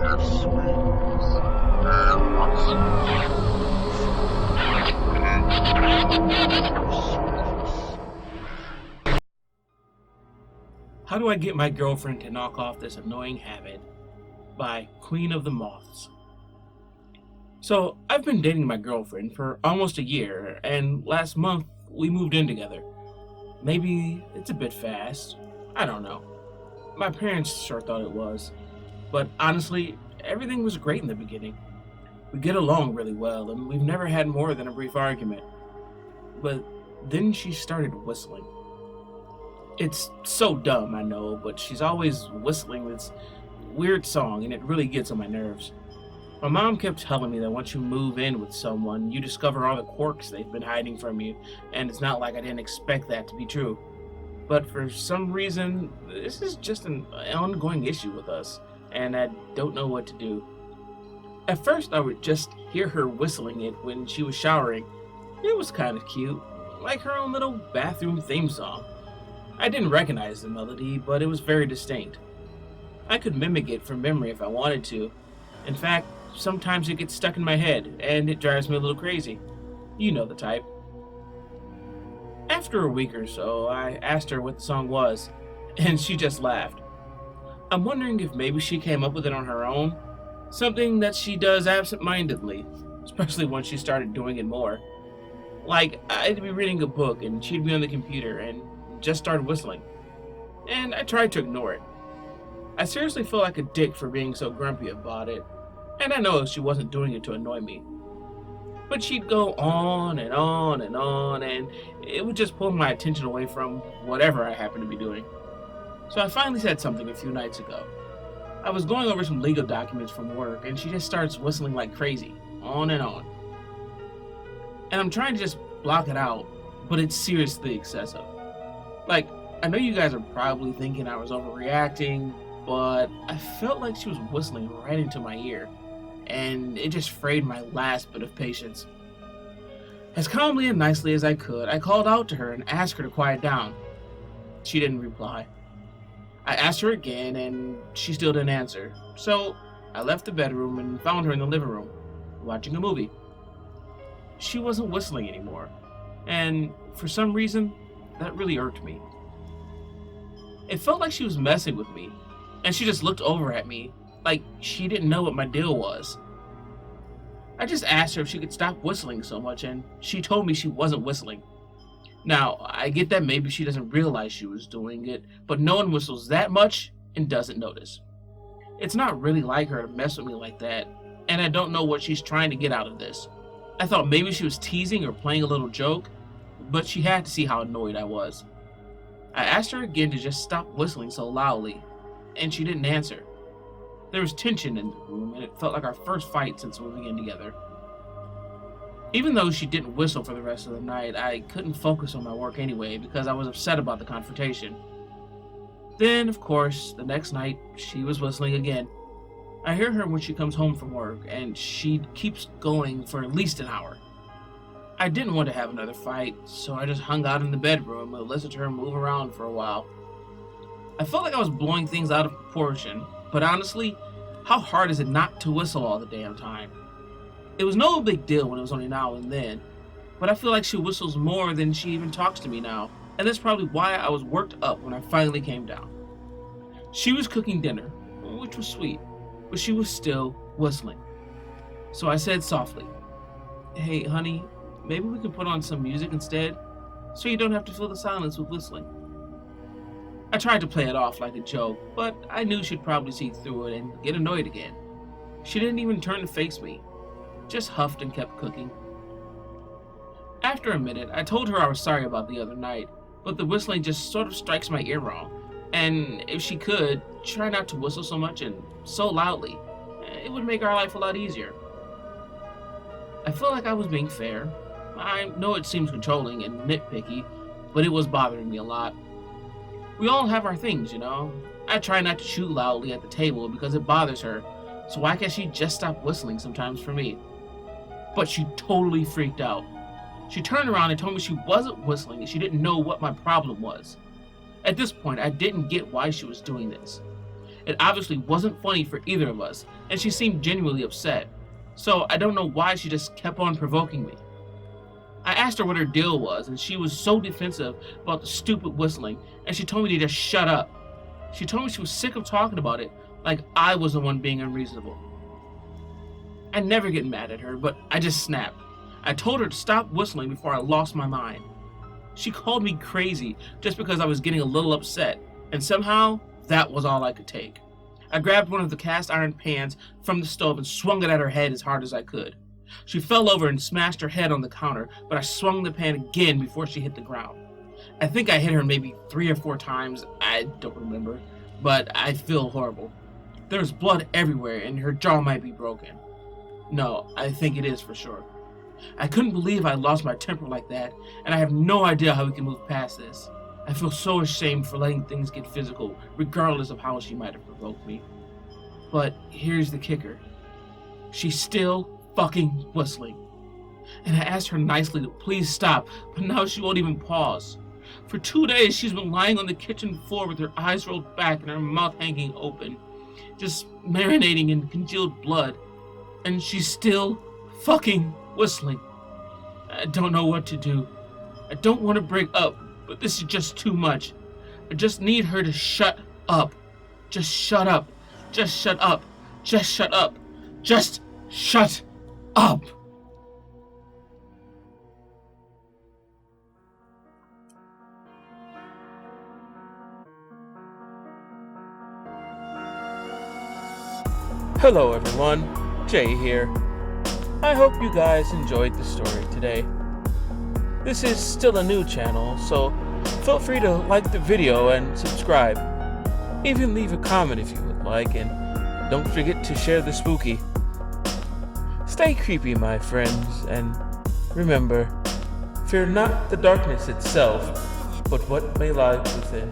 How Do I Get My Girlfriend to Knock Off This Annoying Habit by Queen of the Moths. So, I've been dating my girlfriend for almost a year, and last month we moved in together. Maybe it's a bit fast. I don't know. My parents sure thought it was. But honestly, everything was great in the beginning. We get along really well, and we've never had more than a brief argument. But then she started whistling. It's so dumb, I know, but she's always whistling this weird song, and it really gets on my nerves. My mom kept telling me that once you move in with someone, you discover all the quirks they've been hiding from you, and it's not like I didn't expect that to be true. But for some reason, this is just an ongoing issue with us, and I don't know what to do. At first, I would just hear her whistling it when she was showering. It was kind of cute, like her own little bathroom theme song. I didn't recognize the melody, but it was very distinct. I could mimic it from memory if I wanted to. In fact, sometimes it gets stuck in my head, and it drives me a little crazy. You know the type. After a week or so, I asked her what the song was, and she just laughed. I'm wondering if maybe she came up with it on her own, something that she does absent-mindedly, especially when she started doing it more. Like, I'd be reading a book, and she'd be on the computer, and just started whistling. And I tried to ignore it. I seriously feel like a dick for being so grumpy about it, and I know she wasn't doing it to annoy me. But she'd go on and on and on, and it would just pull my attention away from whatever I happened to be doing. So I finally said something a few nights ago. I was going over some legal documents from work, and she just starts whistling like crazy, on and on. And I'm trying to just block it out, but it's seriously excessive. Like, I know you guys are probably thinking I was overreacting, but I felt like she was whistling right into my ear, and it just frayed my last bit of patience. As calmly and nicely as I could, I called out to her and asked her to quiet down. She didn't reply. I asked her again, and she still didn't answer, so I left the bedroom and found her in the living room, watching a movie. She wasn't whistling anymore, and for some reason, that really irked me. It felt like she was messing with me, and she just looked over at me like she didn't know what my deal was. I just asked her if she could stop whistling so much, and she told me she wasn't whistling. Now, I get that maybe she doesn't realize she was doing it, but no one whistles that much and doesn't notice. It's not really like her to mess with me like that, and I don't know what she's trying to get out of this. I thought maybe she was teasing or playing a little joke, but she had to see how annoyed I was. I asked her again to just stop whistling so loudly, and she didn't answer. There was tension in the room, and it felt like our first fight since moving in together. Even though she didn't whistle for the rest of the night, I couldn't focus on my work anyway because I was upset about the confrontation. Then, of course, the next night, she was whistling again. I hear her when she comes home from work, and she keeps going for at least an hour. I didn't want to have another fight, so I just hung out in the bedroom and listened to her move around for a while. I felt like I was blowing things out of proportion, but honestly, how hard is it not to whistle all the damn time? It was no big deal when it was only now and then, but I feel like she whistles more than she even talks to me now, and that's probably why I was worked up when I finally came down. She was cooking dinner, which was sweet, but she was still whistling. So I said softly, "Hey, honey, maybe we can put on some music instead, so you don't have to fill the silence with whistling." I tried to play it off like a joke, but I knew she'd probably see through it and get annoyed again. She didn't even turn to face me, just huffed and kept cooking. After a minute, I told her I was sorry about the other night, but the whistling just sort of strikes my ear wrong, and if she could, try not to whistle so much and so loudly. It would make our life a lot easier. I feel like I was being fair. I know it seems controlling and nitpicky, but it was bothering me a lot. We all have our things, you know. I try not to chew loudly at the table because it bothers her, so why can't she just stop whistling sometimes for me? But she totally freaked out. She turned around and told me she wasn't whistling and she didn't know what my problem was. At this point, I didn't get why she was doing this. It obviously wasn't funny for either of us, and she seemed genuinely upset. So I don't know why she just kept on provoking me. I asked her what her deal was, and she was so defensive about the stupid whistling, and she told me to just shut up. She told me she was sick of talking about it, like I was the one being unreasonable. I never get mad at her, but I just snapped. I told her to stop whistling before I lost my mind. She called me crazy just because I was getting a little upset, and somehow that was all I could take. I grabbed one of the cast iron pans from the stove and swung it at her head as hard as I could. She fell over and smashed her head on the counter, but I swung the pan again before she hit the ground. I think I hit her maybe 3 or 4 times, I don't remember, but I feel horrible. There's blood everywhere and her jaw might be broken. No, I think it is for sure. I couldn't believe I lost my temper like that, and I have no idea how we can move past this. I feel so ashamed for letting things get physical, regardless of how she might have provoked me. But here's the kicker. She's still fucking whistling. And I asked her nicely to please stop, but now she won't even pause. For 2 days, she's been lying on the kitchen floor with her eyes rolled back and her mouth hanging open, just marinating in congealed blood. And she's still fucking whistling. I don't know what to do. I don't want to break up, but this is just too much. I just need her to shut up. Just shut up. Just shut up. Just shut up. Just shut up. Hello everyone, Jay here. I hope you guys enjoyed the story today. This is still a new channel, so feel free to like the video and subscribe. Even leave a comment if you would like, and don't forget to share the spooky. Stay creepy, my friends, and remember, fear not the darkness itself, but what may lie within.